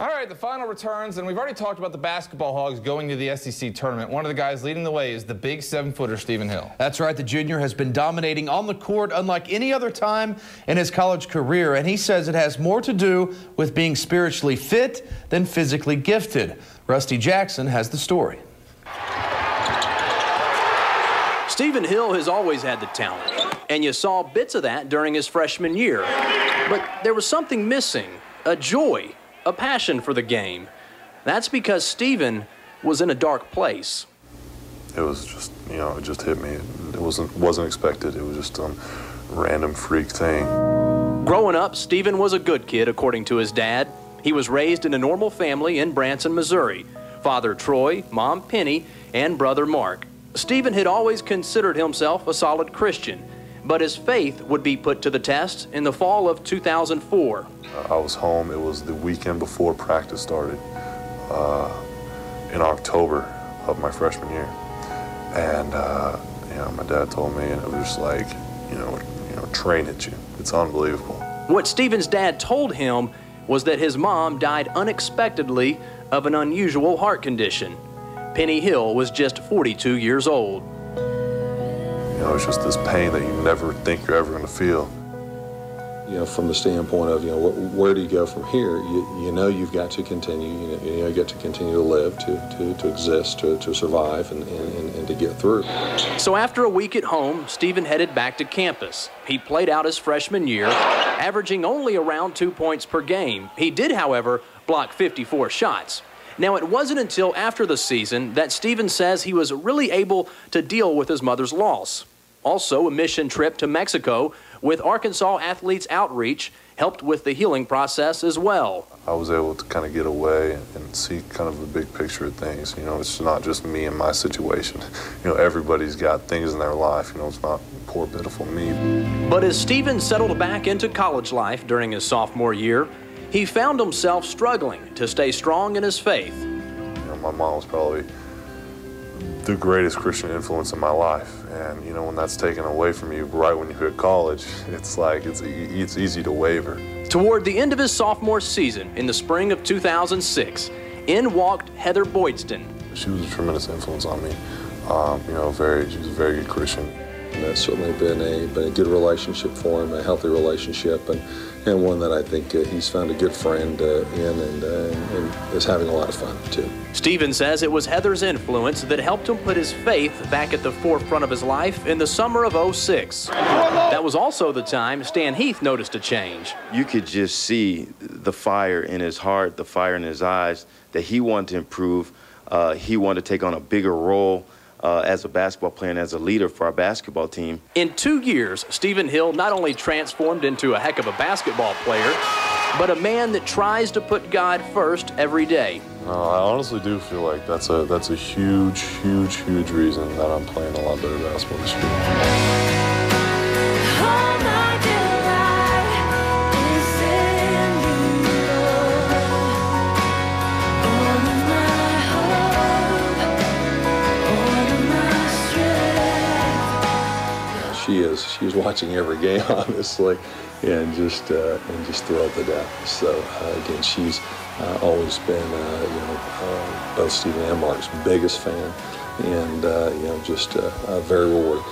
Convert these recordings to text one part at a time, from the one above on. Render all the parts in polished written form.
All right, the final returns, and we've already talked about the basketball Hogs going to the SEC tournament. One of the guys leading the way is the big 7-footer Stephen Hill. That's right. The junior has been dominating on the court unlike any other time in his college career, and he says it has more to do with being spiritually fit than physically gifted. Rusty Jackson has the story. Stephen Hill has always had the talent, and you saw bits of that during his freshman year. But there was something missing, a joy, a passion for the game. That's because Stephen was in a dark place. It was just, it just hit me. It wasn't expected. It was just a random freak thing. Growing up, Stephen was a good kid, according to his dad. He was raised in a normal family in Branson, Missouri. Father Troy, Mom Penny, and brother Mark. Stephen had always considered himself a solid Christian, but his faith would be put to the test in the fall of 2004. I was home. It was the weekend before practice started in October of my freshman year. And, my dad told me, and it was just like, train hit you. It's unbelievable. What Stephen's dad told him was that his mom died unexpectedly of an unusual heart condition. Penny Hill was just 42 years old. It's just this pain that you never think you're ever going to feel. From the standpoint of, where do you go from here? You've got to continue. You get to continue to live, to exist, to survive, and to get through. So after a week at home, Stephen headed back to campus. He played out his freshman year, averaging only around 2 points per game. He did, however, block 54 shots. Now, it wasn't until after the season that Stephen says he was really able to deal with his mother's loss. Also, a mission trip to Mexico with Arkansas Athletes Outreach helped with the healing process as well. I was able to kind of get away and see kind of the big picture of things. It's not just me and my situation. Everybody's got things in their life. It's not poor, pitiful me. But as Stephen settled back into college life during his sophomore year, he found himself struggling to stay strong in his faith. My mom was probably the greatest Christian influence in my life. And, when that's taken away from you right when you hit college, it's like it's easy to waver. Toward the end of his sophomore season, in the spring of 2006, in walked Heather Boydston. She was a tremendous influence on me. She was a very good Christian. And that's certainly been a good relationship for him, a healthy relationship, and one that I think he's found a good friend in and is having a lot of fun, too. Stephen says it was Heather's influence that helped him put his faith back at the forefront of his life in the summer of '06. That was also the time Stan Heath noticed a change. You could just see the fire in his heart, the fire in his eyes, that he wanted to improve. He wanted to take on a bigger role as a basketball player and as a leader for our basketball team. In 2 years, Stephen Hill not only transformed into a heck of a basketball player, but a man that tries to put God first every day. I honestly do feel like that's a huge reason that I'm playing a lot better basketball this year. She was watching every game, obviously, and just thrilled to death. So again, she's always been both Stephen and Mark's biggest fan, and just very rewarding.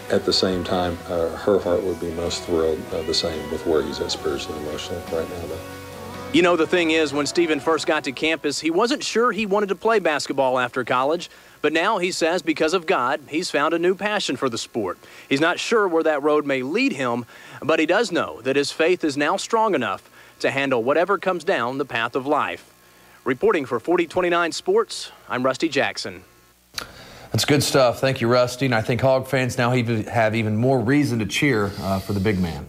At the same time, her heart would be most thrilled the same with where he's at spiritually and emotionally right now, though. The thing is, when Stephen first got to campus, he wasn't sure he wanted to play basketball after college. But now, he says, because of God, he's found a new passion for the sport. He's not sure where that road may lead him, but he does know that his faith is now strong enough to handle whatever comes down the path of life. Reporting for 4029 Sports, I'm Rusty Jackson. That's good stuff. Thank you, Rusty. And I think Hog fans now have even more reason to cheer for the big man.